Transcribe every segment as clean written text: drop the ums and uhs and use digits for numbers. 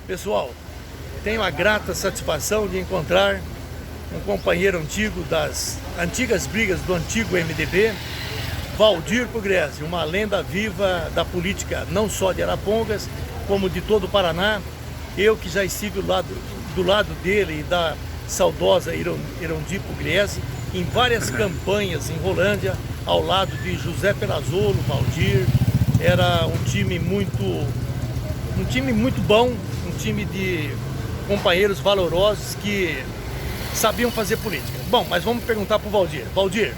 Pessoal, tenho a grata satisfação de encontrar um companheiro antigo das antigas brigas do antigo MDB, Valdir Pugliese, uma lenda viva da política não só de Arapongas, como de todo o Paraná. Eu que já estive do lado dele e da saudosa Irondi Pugliese em várias campanhas em Rolândia, ao lado de José Perazzolo, Valdir. Era um time muito bom, um time de companheiros valorosos que sabiam fazer política. Bom, mas vamos perguntar para o Valdir. Valdir,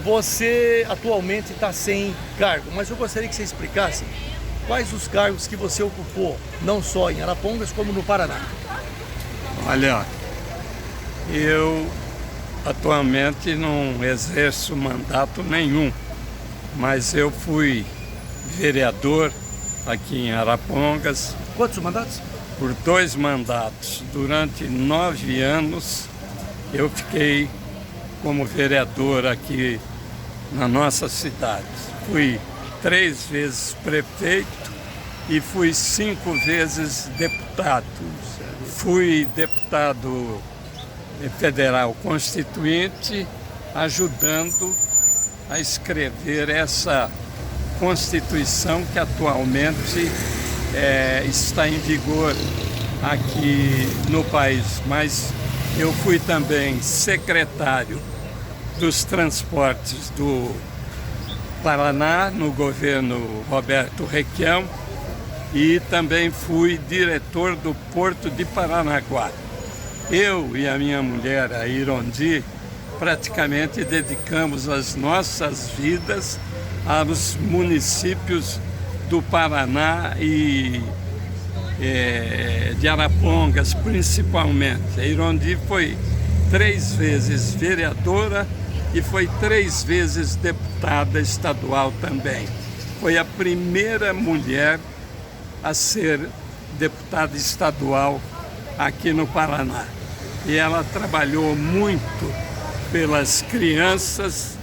você atualmente está sem cargo, mas eu gostaria que você explicasse quais os cargos que você ocupou, não só em Arapongas, como no Paraná. Olha, eu atualmente não exerço mandato nenhum, mas eu fui vereador aqui em Arapongas. Quantos mandatos? Por 2 mandatos. Durante 9 anos eu fiquei como vereador aqui na nossa cidade. Fui 3 vezes prefeito e fui 5 vezes deputado. Fui deputado federal constituinte, ajudando a escrever essa Constituição que atualmente está em vigor aqui no país. Mas eu fui também secretário dos transportes do Paraná, no governo Roberto Requião, e também fui diretor do Porto de Paranaguá. Eu e a minha mulher, a Irondi, praticamente dedicamos as nossas vidas aos municípios do Paraná e de Arapongas, principalmente. A Irondi foi 3 vezes vereadora e foi 3 vezes deputada estadual também. Foi a primeira mulher a ser deputada estadual aqui no Paraná. E ela trabalhou muito pelas crianças,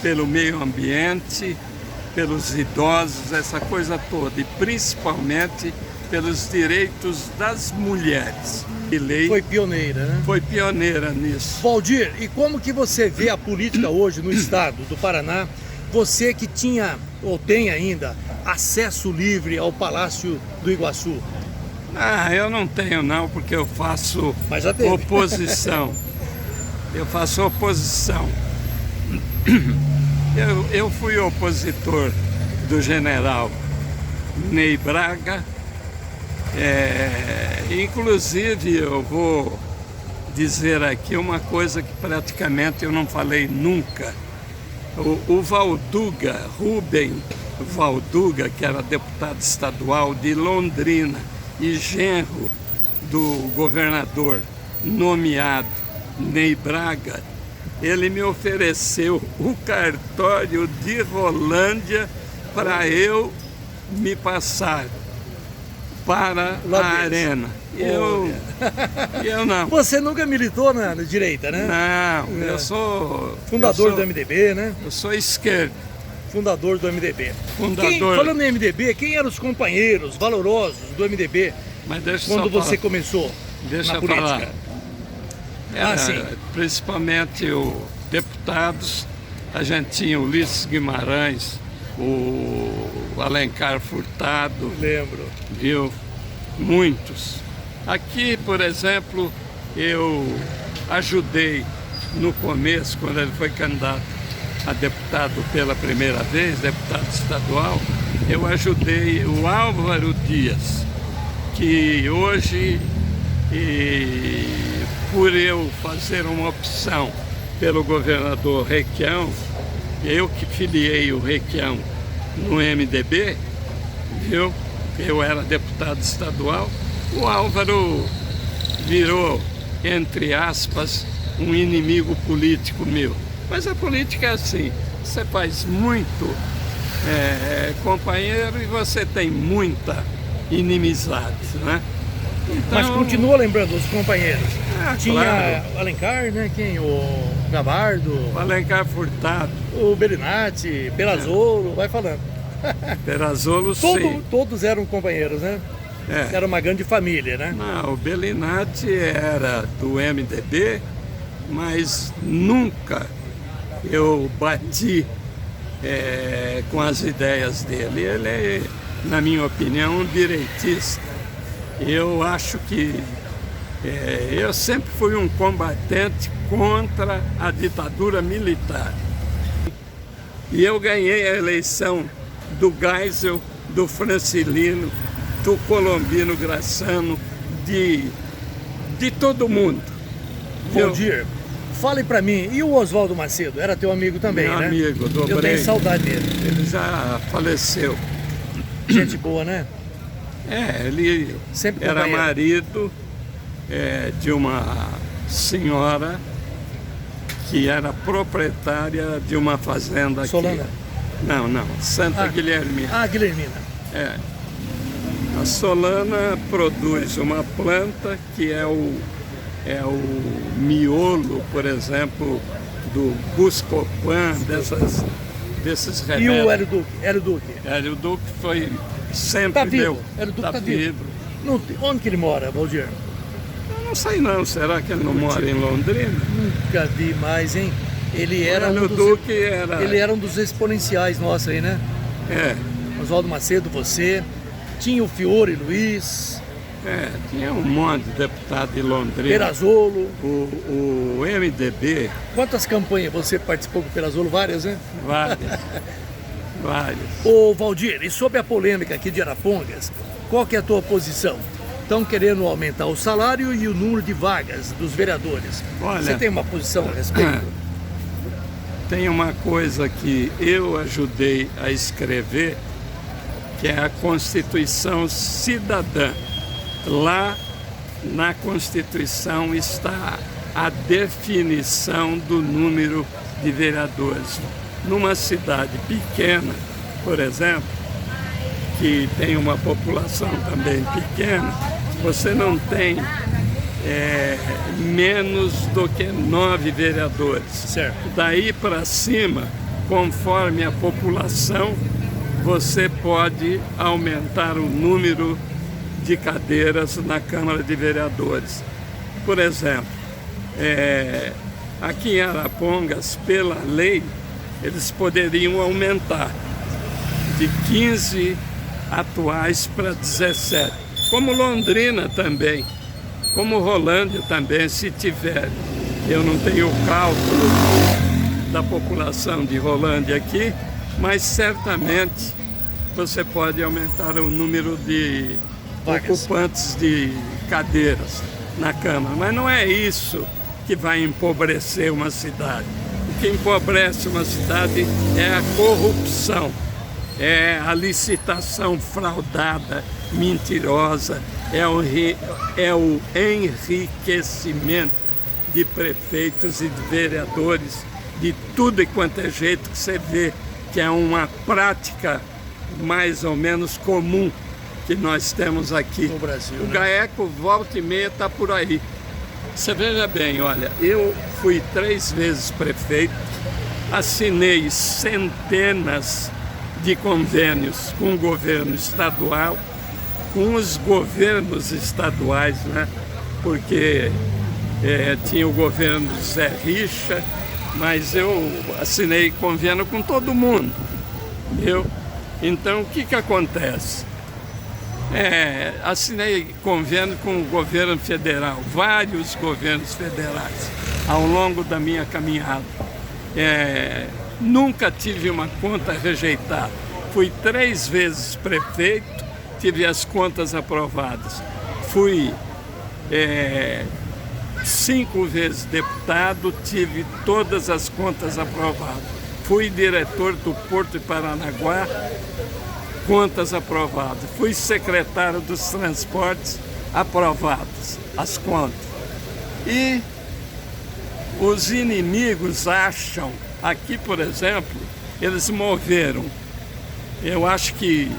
pelo meio ambiente, pelos idosos, essa coisa toda, e principalmente pelos direitos das mulheres. Foi pioneira, né? Foi pioneira nisso. Valdir, e como que você vê a política hoje no estado do Paraná? Você que tinha, ou tem ainda, acesso livre ao Palácio do Iguaçu. Eu não tenho não, porque eu faço oposição. Eu faço oposição. Eu fui opositor do general Ney Braga. Inclusive, eu vou dizer aqui uma coisa que praticamente eu não falei nunca. O Valduga, Rubem Valduga, que era deputado estadual de Londrina e genro do governador nomeado Ney Braga, ele me ofereceu o cartório de Rolândia para eu me passar para a Arena. Eu não. Você nunca militou na direita, né? Não, eu sou... Fundador do MDB, né? Eu sou esquerdo. Fundador do MDB. Fundador. Falando em MDB, quem eram os companheiros valorosos do MDB quando você começou na política? Sim. Principalmente os deputados, a gente tinha o Ulisses Guimarães, o Alencar Furtado. Lembro. Viu? Muitos. Aqui, por exemplo, eu ajudei no começo, quando ele foi candidato a deputado pela primeira vez, deputado estadual, eu ajudei o Álvaro Dias, que hoje, por eu fazer uma opção pelo governador Requião, eu que filiei o Requião no MDB, viu? Eu era deputado estadual, o Álvaro virou, entre aspas, um inimigo político meu. Mas a política é assim, você faz muito companheiro e você tem muita inimizade, né? Então... Mas continua lembrando os companheiros. Tinha claro. Alencar, né? Quem? O Gabardo. O Alencar Furtado. O Belinati, Perazzolo, vai falando. Perazzolo, sim. Todos eram companheiros, né? É. Era uma grande família, né? Não, o Bellinati era do MDB, mas nunca eu bati com as ideias dele. Ele é, na minha opinião, um direitista. Eu acho que eu sempre fui um combatente contra a ditadura militar. E eu ganhei a eleição do Geisel, do Francilino, do Colombino Graçano, de todo mundo. Valdir, fale pra mim, e o Oswaldo Macedo? Era teu amigo também, Meu né? amigo, dobrei. Eu tenho saudade dele. Ele já faleceu. Gente boa, né? Ele Sempre era companheiro. marido de uma senhora que era proprietária de uma fazenda aqui. Solana? Não, Santa Guilhermina. Ah, Guilhermina. A Solana produz uma planta que é o miolo, por exemplo, do Buscopan, desses remédios. E o Hélio Duque? Hélio Duque foi sempre Tá vivo? meu. Hélio Duque tá vivo. Onde que ele mora, Valdir? Eu não sei não, será que ele não mora em Londrina? Nunca vi mais, hein? Ele era Hélio Duque era... Ele era um dos exponenciais nossos aí, né? Oswaldo Macedo, você. Tinha o Fiore Luiz. Tinha um monte de deputado de Londrina. Perazzolo. O MDB... Quantas campanhas você participou com o Perazzolo? Várias, né? Várias. Ô Valdir, e sobre a polêmica aqui de Arapongas, qual que é a tua posição? Estão querendo aumentar o salário e o número de vagas dos vereadores. Olha, você tem uma posição a respeito? Tem uma coisa que eu ajudei a escrever, que é a Constituição Cidadã. Lá na Constituição está a definição do número de vereadores. Numa cidade pequena, por exemplo, que tem uma população também pequena, você não tem menos do que 9 vereadores. Certo. Daí para cima, conforme a população, você pode aumentar o número de cadeiras na Câmara de Vereadores. Por exemplo, aqui em Arapongas, pela lei, eles poderiam aumentar de 15 atuais para 17. Como Londrina também, como Rolândia também, se tiver. Eu não tenho o cálculo da população de Rolândia aqui, mas certamente você pode aumentar o número de ocupantes de cadeiras na Câmara. Mas não é isso que vai empobrecer uma cidade. O que empobrece uma cidade é a corrupção, é a licitação fraudada, mentirosa, é o enriquecimento de prefeitos e de vereadores, de tudo e quanto é jeito que você vê que é uma prática mais ou menos comum que nós temos aqui no Brasil. O GAECO volta e meia está por aí. Você veja bem, olha, eu fui 3 vezes prefeito, assinei centenas de convênios com o governo estadual, com os governos estaduais, né? Porque tinha o governo do Zé Richa, mas eu assinei convênio com todo mundo, viu? Então, o que acontece? Assinei convênio com o governo federal, vários governos federais, ao longo da minha caminhada. Nunca tive uma conta rejeitada. Fui 3 vezes prefeito, tive as contas aprovadas. Fui 5 vezes deputado, tive todas as contas aprovadas. Fui diretor do Porto de Paranaguá, contas aprovadas. Fui secretário dos transportes, aprovadas as contas. E os inimigos acham, aqui por exemplo, eles moveram, eu acho que,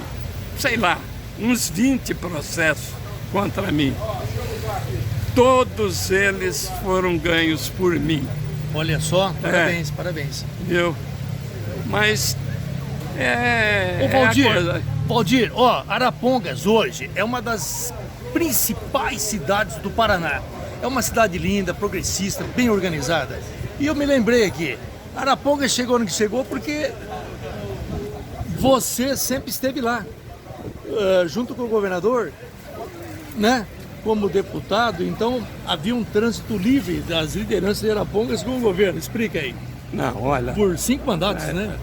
sei lá, uns 20 processos contra mim. Todos eles foram ganhos por mim. Olha só, parabéns, parabéns. Viu? Mas Ô, Valdir, Valdir, ó, Arapongas hoje é uma das principais cidades do Paraná. É uma cidade linda, progressista, bem organizada. E eu me lembrei aqui, Arapongas chegou no que chegou porque você sempre esteve lá, junto com o governador, né? Como deputado, então havia um trânsito livre das lideranças de Arapongas com o governo. Explica aí. Não, olha, Por 5 mandatos, né?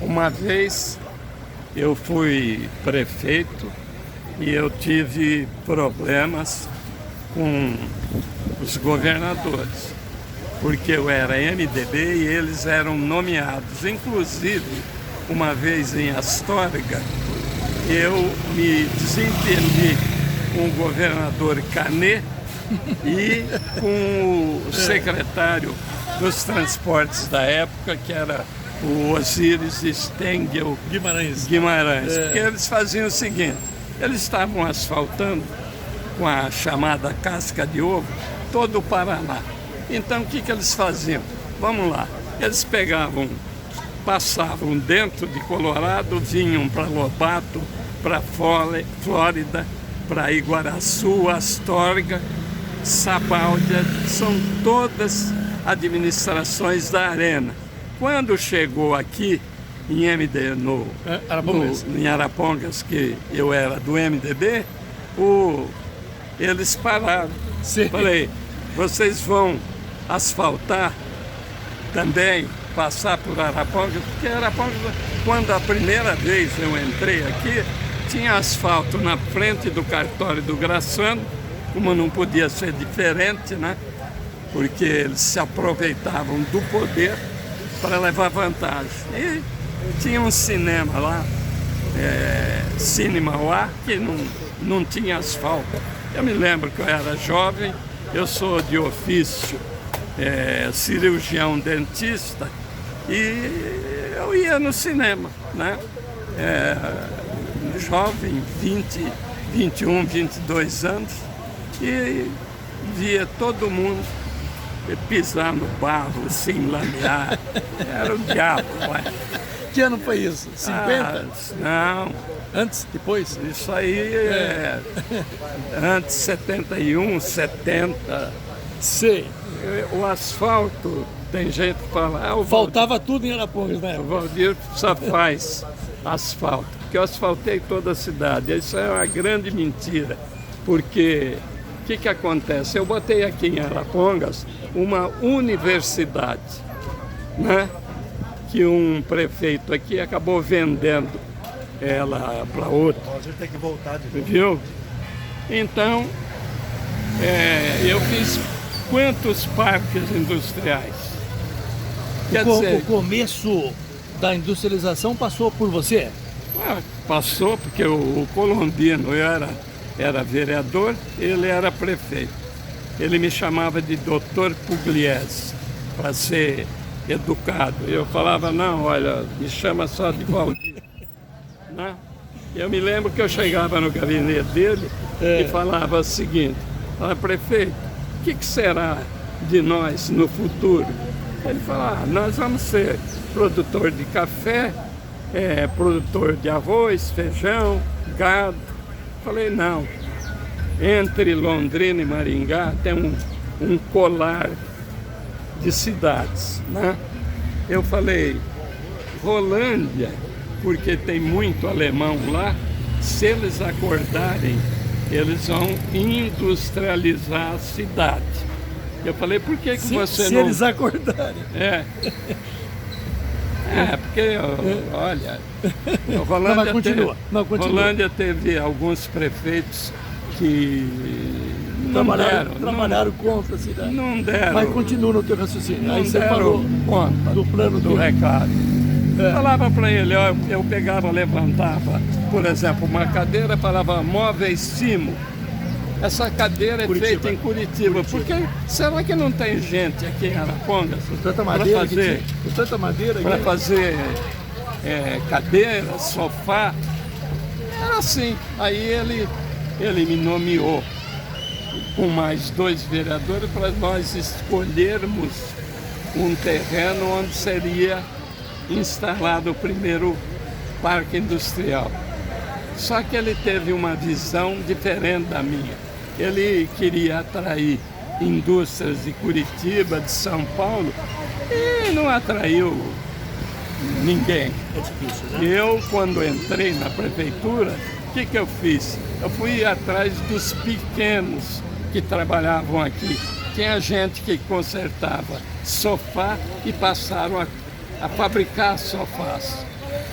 uma vez eu fui prefeito e eu tive problemas com os governadores, porque eu era MDB e eles eram nomeados. Inclusive, uma vez em Astorga, eu me desentendi com o governador Canet e com o secretário dos transportes da época, que era o Osíris Stengel Guimarães. porque eles faziam o seguinte, eles estavam asfaltando com a chamada casca de ovo todo o Paraná. Então o que eles faziam? Vamos lá, eles pegavam, passavam dentro de Colorado, vinham para Lobato, para Flórida, para Iguaraçu, Astorga, Sabáudia, são todas administrações da Arena. Quando chegou aqui em em Arapongas, que eu era do MDB, eles pararam. Sim. Falei, vocês vão asfaltar também, passar por Arapongas, porque Arapongas, quando a primeira vez eu entrei aqui, tinha asfalto na frente do cartório do Graçano, como não podia ser diferente, né? Porque eles se aproveitavam do poder para levar vantagem. E tinha um cinema lá, Cine Mauá, que não tinha asfalto. Eu me lembro que eu era jovem, eu sou de ofício cirurgião dentista e eu ia no cinema, né? Jovem, 20, 21, 22 anos, e via todo mundo pisar no barro, se enlamear. Era o diabo, ué. Que ano foi isso? 50? Não. Antes? Depois? Isso aí antes, 71, 70. Sei. O asfalto, tem gente que fala... Faltava tudo em Arapongas, né? O Valdir só faz asfalto, porque eu asfaltei toda a cidade. Isso é uma grande mentira, porque o que acontece? Eu botei aqui em Arapongas uma universidade, né? Que um prefeito aqui acabou vendendo ela para outro. A gente tem que voltar de novo. Viu? Então, eu fiz quantos parques industriais? O começo da industrialização passou por você? Passou, porque o Colombino, eu era vereador, ele era prefeito. Ele me chamava de Dr. Pugliese, para ser educado. Eu falava, não, olha, me chama só de Valdir. Né? Eu me lembro que eu chegava no gabinete dele e falava o seguinte, prefeito, o que será de nós no futuro? Ele falava, nós vamos ser produtor de café, produtor de arroz, feijão, gado. Falei, não, entre Londrina e Maringá tem um colar de cidades, né? Eu falei, Rolândia, porque tem muito alemão lá, se eles acordarem, eles vão industrializar a cidade. Eu falei, por que você não... Se eles acordarem. Porque, olha, Rolândia, continua. Rolândia teve alguns prefeitos que trabalharam contra a cidade. Não deram. Mas continua no teu raciocínio. Não aí você deram falou conta do plano do recado. Falava para ele, eu pegava, levantava, por exemplo, uma cadeira, falava móveis Simo. Essa cadeira é feita em Curitiba. Porque será que não tem gente aqui em Arapongas para fazer cadeira, sofá? Era assim. Aí ele me nomeou com mais 2 vereadores para nós escolhermos um terreno onde seria instalado o primeiro parque industrial. Só que ele teve uma visão diferente da minha. Ele queria atrair indústrias de Curitiba, de São Paulo, e não atraiu ninguém. É difícil, né? Eu, quando entrei na prefeitura, o que eu fiz? Eu fui atrás dos pequenos que trabalhavam aqui. Tinha gente que consertava sofá e passaram a fabricar sofás.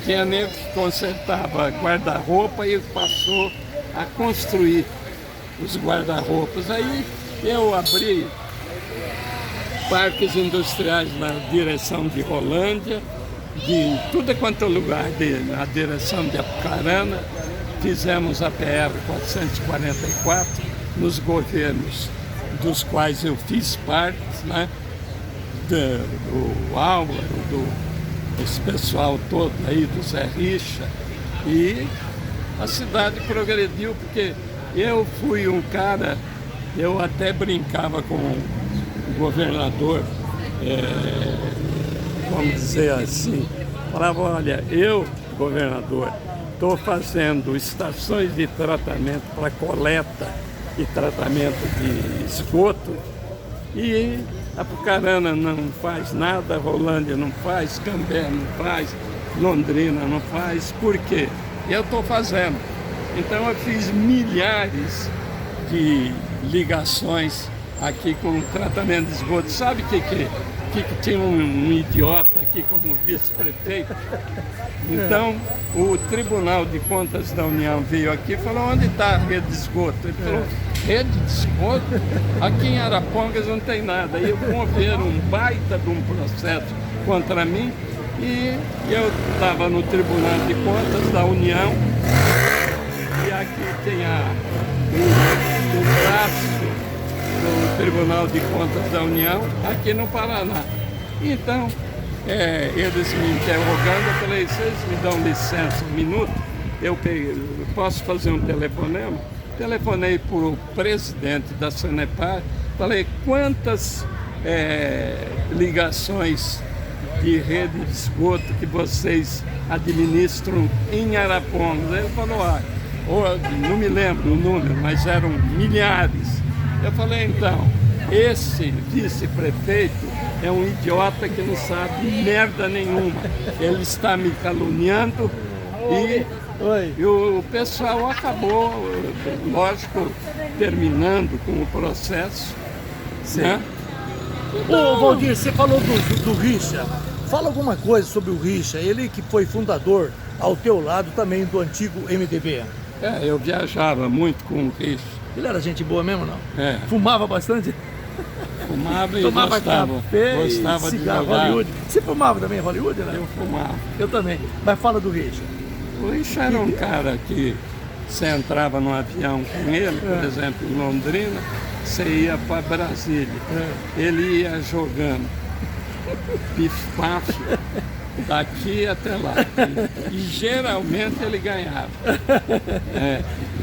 Tinha nego que consertava guarda-roupa e passou a construir os guarda-roupas. Aí eu abri parques industriais na direção de Rolândia, de tudo quanto é lugar na direção de Apucarana. Fizemos a PR 444 nos governos dos quais eu fiz parte, né? Do Álvaro, esse pessoal todo aí, do Zé Richa. E a cidade progrediu porque eu fui um cara, eu até brincava com o governador, vamos dizer assim, falava, olha, eu, governador, estou fazendo estações de tratamento para coleta e tratamento de esgoto e Apucarana não faz nada, Rolândia não faz, Cambé não faz, Londrina não faz. Por quê? Eu estou fazendo. Então eu fiz milhares de ligações aqui com tratamento de esgoto. Sabe o que tinha um idiota aqui como vice-prefeito? Então, o Tribunal de Contas da União veio aqui e falou, onde está a rede de esgoto? Ele falou, rede de esgoto? Aqui em Arapongas não tem nada. E moveram um baita de um processo contra mim e eu estava no Tribunal de Contas da União e aqui tem o braço do Tribunal de Contas da União aqui no Paraná. Então, eles me interrogando, eu falei, vocês me dão licença um minuto? Eu posso fazer um telefonema? Telefonei para o presidente da Sanepar, falei, quantas ligações de rede de esgoto que vocês administram em Arapongas? Ele falou, não me lembro o número, mas eram milhares. Eu falei, então, esse vice-prefeito é um idiota que não sabe merda nenhuma. Ele está me caluniando e o pessoal acabou, lógico, terminando com o processo. Sim. Né? Ô, Valdir, você falou do Richa. Fala alguma coisa sobre o Richa, ele que foi fundador, ao teu lado também, do antigo MDB. Eu viajava muito com o Richa. Ele era gente boa mesmo, não? É. Fumava bastante? Fumava e Tomava gostava. café Gostava e de cigarro, jogar. Hollywood. Você fumava também em Hollywood, né? Eu fumava. Eu também. Mas fala do Richa. O Richa era um cara que você entrava num avião com ele, por exemplo, em Londrina, você ia para Brasília. Ele ia jogando pif-paf daqui até lá. E geralmente ele ganhava.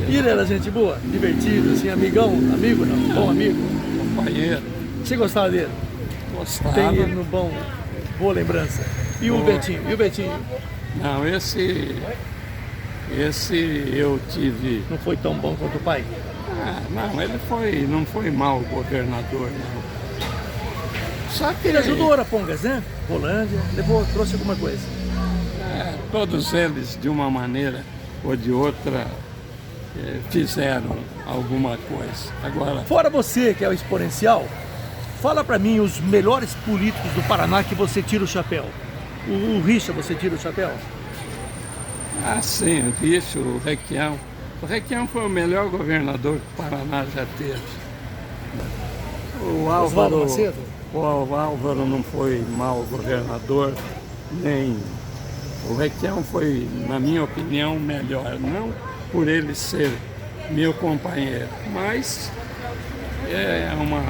E ele era gente boa, divertido, assim, amigão, amigo não? Bom amigo. Companheiro. Você gostava dele? Gostava. Tem ele no bom, boa lembrança. E o Betinho? E o Betinho? Não, esse eu tive. Não foi tão bom quanto o pai? Não, ele não foi mau governador, não. Só que Ele ajudou Arapongas, né? Rolândia, trouxe alguma coisa. Todos eles, de uma maneira ou de outra, fizeram alguma coisa. Agora, Fora você, que é o exponencial, fala pra mim os melhores políticos do Paraná que você tira o chapéu. O Richa, você tira o chapéu? sim, o Richa, o Requião. O Requião foi o melhor governador que o Paraná já teve. O Oswaldo Macedo? O Álvaro não foi mau governador, nem... O Requião foi, na minha opinião, melhor. Não por ele ser meu companheiro, mas é uma...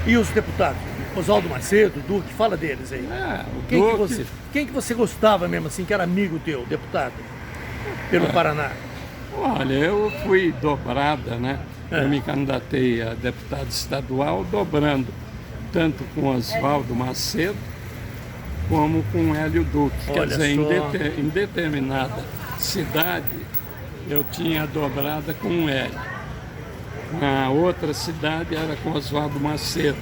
E os deputados? Oswaldo Macedo, Duque, fala deles aí. Quem que você gostava mesmo, assim, que era amigo teu, deputado, pelo Paraná? Olha, eu fui dobrada, né? Eu me candidatei a deputado estadual, dobrando tanto com Oswaldo Macedo como com Hélio Duque. Quer dizer, em determinada cidade, eu tinha dobrada com um L. Na outra cidade era com Oswaldo Macedo,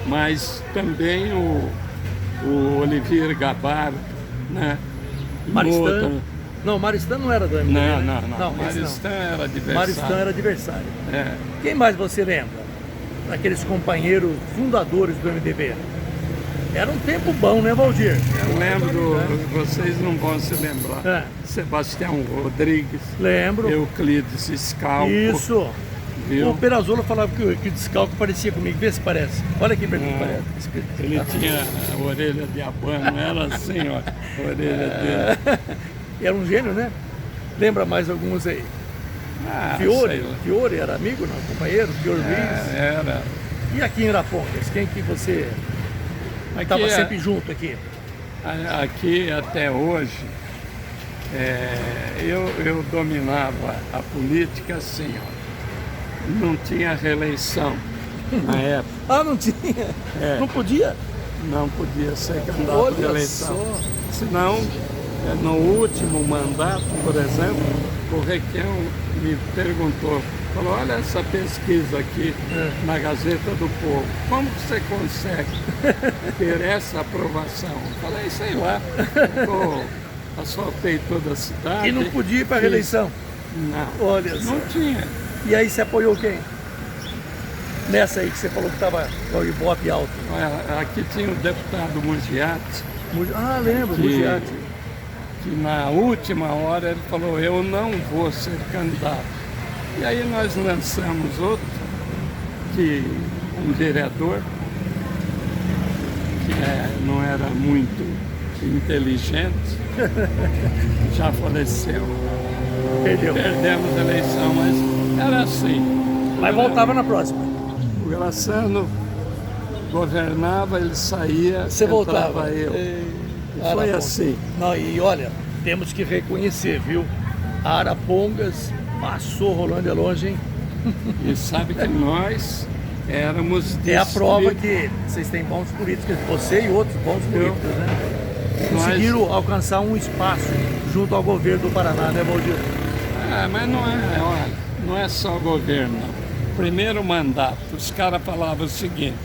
mas também o Olivier Gabar, né? Maristan. Não, Maristan não era do MDB. Não. Maristan era adversário. Maristan era adversário. É. Quem mais você lembra? Daqueles companheiros fundadores do MDB. Era um tempo bom, né, Valdir? Eu lembro, vocês não vão se lembrar. Sebastião Rodrigues. Lembro. Euclides Scalco. Isso. Viu? O Perazzolo falava que o Euclides Scalco parecia comigo. Vê se parece. Olha aqui pra mim, parece. Ele tinha a orelha de abano, era assim, ó, a orelha dele. Era um gênio, né? Lembra mais alguns aí? Fiore era amigo, não? Companheiro? Fiore Luiz? Era. E aqui em Arapongas, quem que você estava sempre junto aqui? Aqui até hoje, eu dominava a política assim, ó. Não tinha reeleição na época. Ah, não tinha? Não podia? Não podia ser candidato à reeleição. Senão, no último mandato, por exemplo, o Requião me perguntou, falou, olha essa pesquisa aqui na Gazeta do Povo, como que você consegue ter essa aprovação? Eu falei, sei lá, asfaltei toda a cidade. E não podia ir para a reeleição? Não, olha só. Não tinha. E aí você apoiou quem? Nessa aí que você falou que estava com o Ibope alto. Aqui tinha o deputado Mugiati. Ah, lembro, Mugiati. Que na última hora ele falou, eu não vou ser candidato. E aí nós lançamos outro, um vereador, que não era muito inteligente, já faleceu. Perdemos a eleição, mas era assim. Mas voltava na próxima. O Graçano governava, ele saía, você voltava. Eu. Foi assim. Não, e olha, temos que reconhecer, viu? Arapongas passou Rolândia longe, hein? E sabe que nós éramos... É a prova que vocês têm bons políticos, você e outros bons políticos, né? Conseguiram alcançar um espaço junto ao governo do Paraná, né, Valdir? Mas não é só governo, não. Primeiro mandato, os caras falavam o seguinte,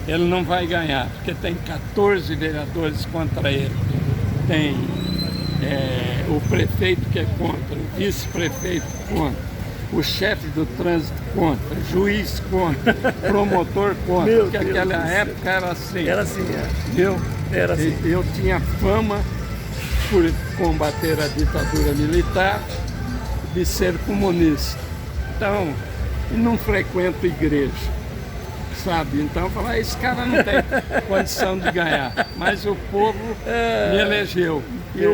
ele não vai ganhar, porque tem 14 vereadores contra ele. Tem o prefeito que é contra, o vice-prefeito contra, o chefe do trânsito contra, juiz contra, promotor contra, porque naquela época era assim. Era assim, Viu? Era assim. Eu tinha fama, por combater a ditadura militar, de ser comunista. Então, não frequento igreja, sabe? Então, eu falei, esse cara não tem condição de ganhar. Mas o povo me elegeu. E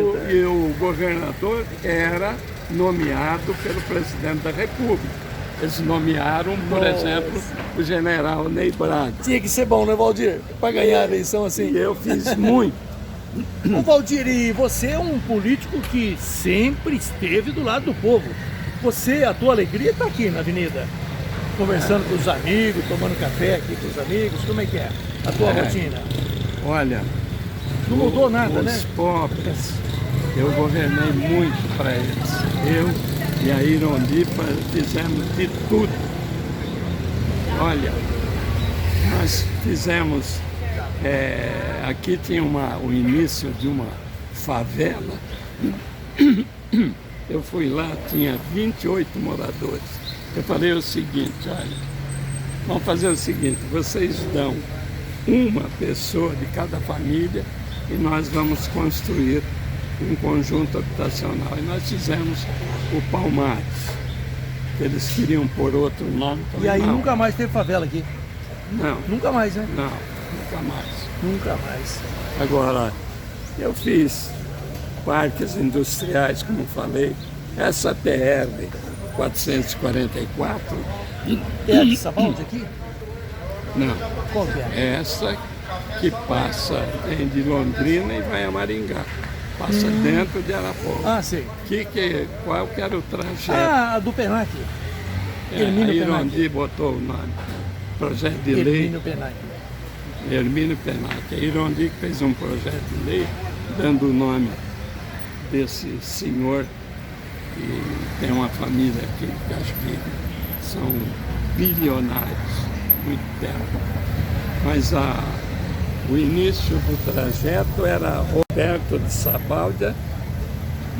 o governador era nomeado pelo presidente da República. Eles nomearam, por exemplo, o general Ney Braga. Tinha que ser bom, né, Valdir? Para ganhar a eleição assim. E eu fiz muito. Ô, Valdir, e você é um político que sempre esteve do lado do povo. A tua alegria está aqui na avenida, conversando com os amigos, tomando café aqui com os amigos. Como é que é a tua rotina? Olha, não mudou nada, né? Os pobres, eu governei muito para eles. Eu e a Irondi fizemos de tudo. Olha, nós fizemos... aqui tinha o início de uma favela. Eu fui lá, tinha 28 moradores. Eu falei o seguinte, olha, vamos fazer o seguinte, vocês dão uma pessoa de cada família e nós vamos construir um conjunto habitacional. E nós fizemos o Palmares. Eles queriam pôr outro nome. E aí não. Nunca mais teve favela aqui? Não. Nunca mais, né? Não, nunca mais. Nunca mais. Agora, eu fiz parques industriais, como falei, essa PR 444. É a de Sabaldi aqui? Não. Qual que é? Essa que passa de Londrina e vai a Maringá. Passa dentro de Arapongas. Ah, sim. Qual que era o trajeto? Ah, a do Penac. Hermínio Irondi botou o nome. Projeto de lei. Hermínio Penac. Hermínio Penac. A Irondi fez um projeto de lei dando o nome desse senhor e tem uma família aqui que acho que são bilionários, muito tempo. Mas o início do trajeto era perto de Sabáudia,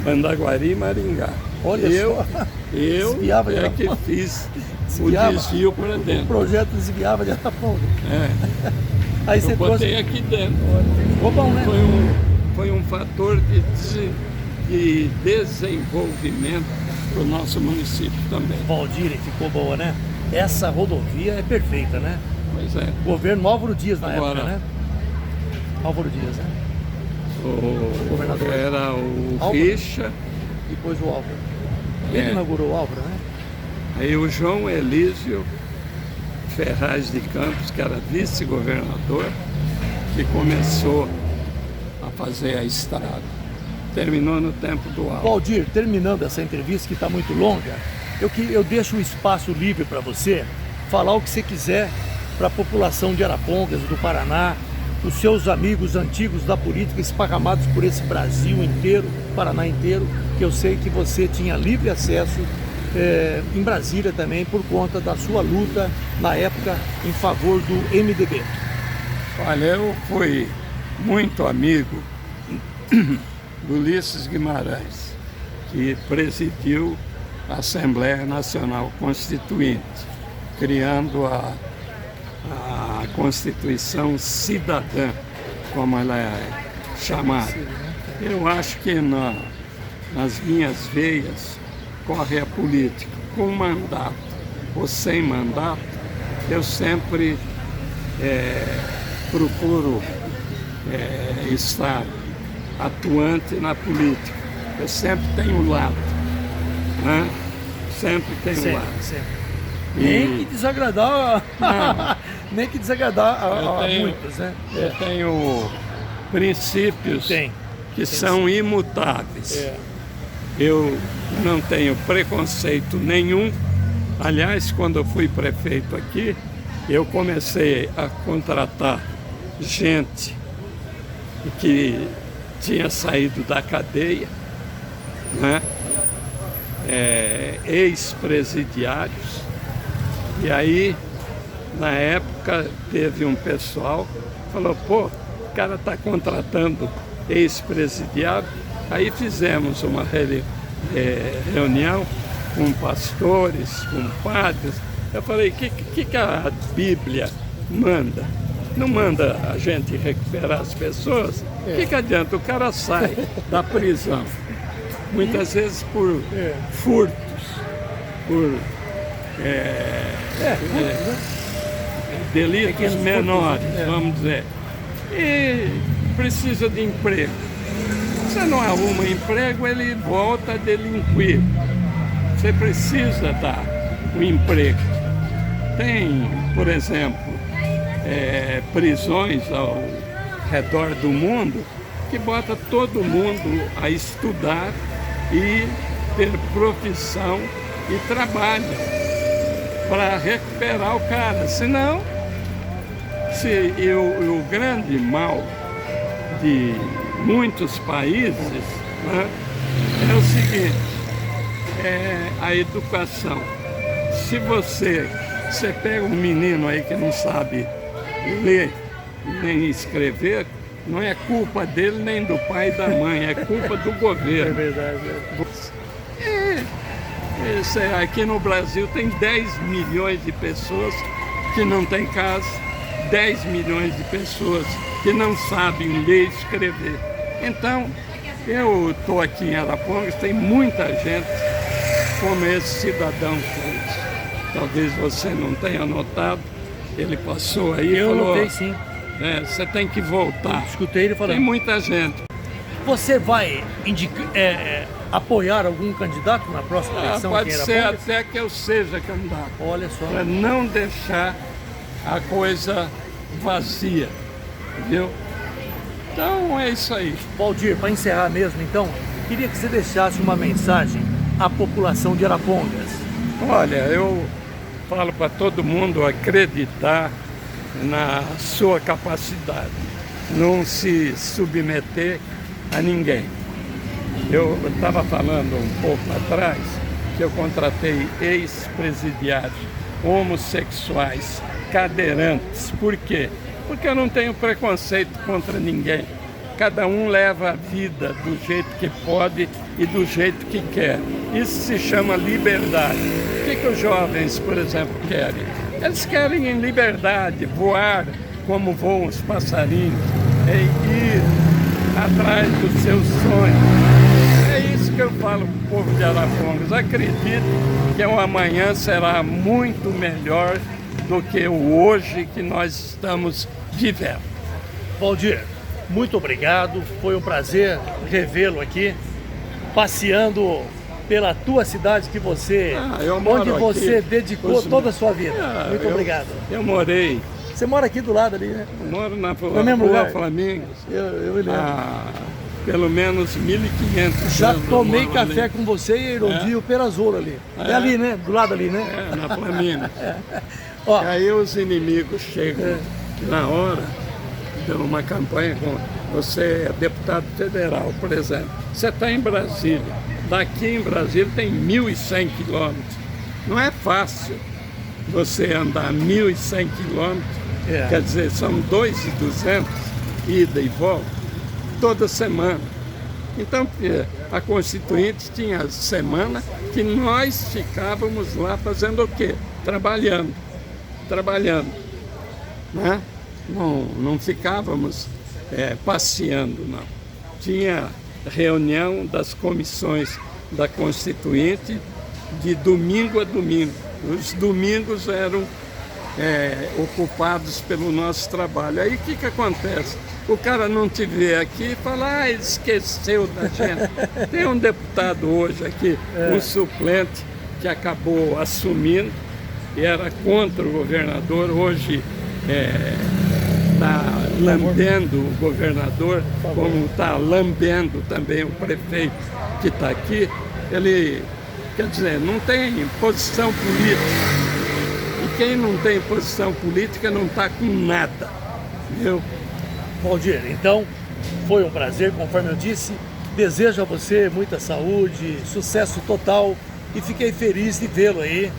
Mandaguari e Maringá. Olha eu desviava é de que fiz desviava. o desvio para dentro. O projeto desviava de Arapongas. É. Aí você Eu botei trouxe... aqui dentro. Ficou bom, né? Foi um fator de desenvolvimento para o nosso município também. Valdir, ficou boa, né? Essa rodovia é perfeita, né? Pois é. Governo Álvaro Dias na Agora, época, né? Álvaro Dias, né? Governador era o Álvaro. Richa. Depois o Álvaro. Ele inaugurou o Álvaro, né? Aí o João Elísio Ferraz de Campos, que era vice-governador, que começou a fazer a estrada. Terminou no tempo do Álvaro. Valdir, terminando essa entrevista que está muito longa, eu deixo um espaço livre para você falar o que você quiser para a população de Arapongas, do Paraná, os seus amigos antigos da política esparramados por esse Brasil inteiro, Paraná inteiro, que eu sei que você tinha livre acesso em Brasília também, por conta da sua luta na época em favor do MDB. Olha, eu fui muito amigo do Ulisses Guimarães, que presidiu a Assembleia Nacional Constituinte, criando a Constituição Cidadã, como ela é chamada. Eu acho que nas minhas veias corre a política. Com mandato ou sem mandato, eu sempre procuro estar atuante na política. Eu sempre tenho lado, né? Sempre tenho lado. Sempre. Nem que desagradar, nem que desagradar a muitos, né? Eu tenho princípios que são imutáveis. Eu não tenho preconceito nenhum. Aliás, quando eu fui prefeito aqui, eu comecei a contratar gente que tinha saído da cadeia, né? Ex-presidiários. E aí, na época, teve um pessoal que falou, pô, o cara está contratando ex-presidiário. Aí fizemos uma reunião com pastores, com padres. Eu falei, o que a Bíblia manda? Não manda a gente recuperar as pessoas? O que adianta? O cara sai da prisão, muitas vezes por furtos, por delitos menores, vamos dizer, e precisa de emprego. Se não arruma emprego, ele volta a delinquir. Você precisa dar um emprego. Tem, por exemplo, prisões ao redor do mundo que bota todo mundo a estudar e ter profissão e trabalho para recuperar o cara. Senão, o grande mal de muitos países, né, é o seguinte, a educação. Se você pega um menino aí que não sabe ler nem escrever, não é culpa dele nem do pai e da mãe, é culpa do governo. É verdade. Aqui no Brasil tem 10 milhões de pessoas que não têm casa, 10 milhões de pessoas que não sabem ler e escrever. Então, eu estou aqui em Arapongas, tem muita gente como esse cidadão que talvez você não tenha notado, ele passou aí e falou, notei, sim. Você tem que voltar. Escutei ele falando. Tem muita gente. Você vai apoiar algum candidato na próxima eleição? Pode ser até que eu seja candidato. Olha só. Para não deixar a coisa vazia, entendeu? Então é isso aí. Valdir, para encerrar mesmo então, queria que você deixasse uma mensagem à população de Arapongas. Olha, eu falo para todo mundo acreditar na sua capacidade, não se submeter a ninguém. Eu estava falando um pouco atrás que eu contratei ex-presidiários homossexuais, cadeirantes. Por quê? Porque eu não tenho preconceito contra ninguém. Cada um leva a vida do jeito que pode e do jeito que quer. Isso se chama liberdade. O que os jovens, por exemplo, querem? Eles querem em liberdade, voar como voam os passarinhos, ir atrás dos seus sonhos. É isso que eu falo para o povo de Arapongas. Acredito que o amanhã será muito melhor do que o hoje que nós estamos vivendo. Valdir, muito obrigado. Foi um prazer revê-lo aqui, passeando pela tua cidade que você, onde você dedicou toda a sua vida. Muito obrigado. Eu morei. Você mora aqui do lado ali, né? Eu moro na Rua Flamingos. Eu me lembro. Pelo menos 1.500 Já anos. tomei café com você e Irondio Perazzolo ali. É ali, né? Do lado ali, né? É, na Flamingos. Ó, E aí os inimigos chegam na hora de uma campanha com você é deputado federal, por exemplo. Você está em Brasília. Daqui em Brasília tem 1.100 quilômetros. Não é fácil você andar 1.100 quilômetros. Quer dizer, são 2.200 ida e volta toda semana. Então, a Constituinte tinha semana que nós ficávamos lá fazendo o quê? Trabalhando, né? Não ficávamos passeando, não. Tinha reunião das comissões da Constituinte de domingo a domingo. Os domingos eram ocupados pelo nosso trabalho. Aí o que acontece? O cara não te vê aqui e fala, ele esqueceu da gente. Tem um deputado hoje aqui, um suplente, que acabou assumindo e era contra o governador, hoje está lambendo o governador, como está lambendo também o prefeito que está aqui. Ele, quer dizer, não tem posição política. E quem não tem posição política não está com nada, viu? Valdir, então, foi um prazer, conforme eu disse. Desejo a você muita saúde, sucesso total e fiquei feliz de vê-lo aí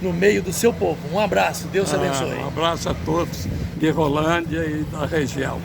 no meio do seu povo. Um abraço, Deus te abençoe. Um abraço a todos de Rolândia e da região.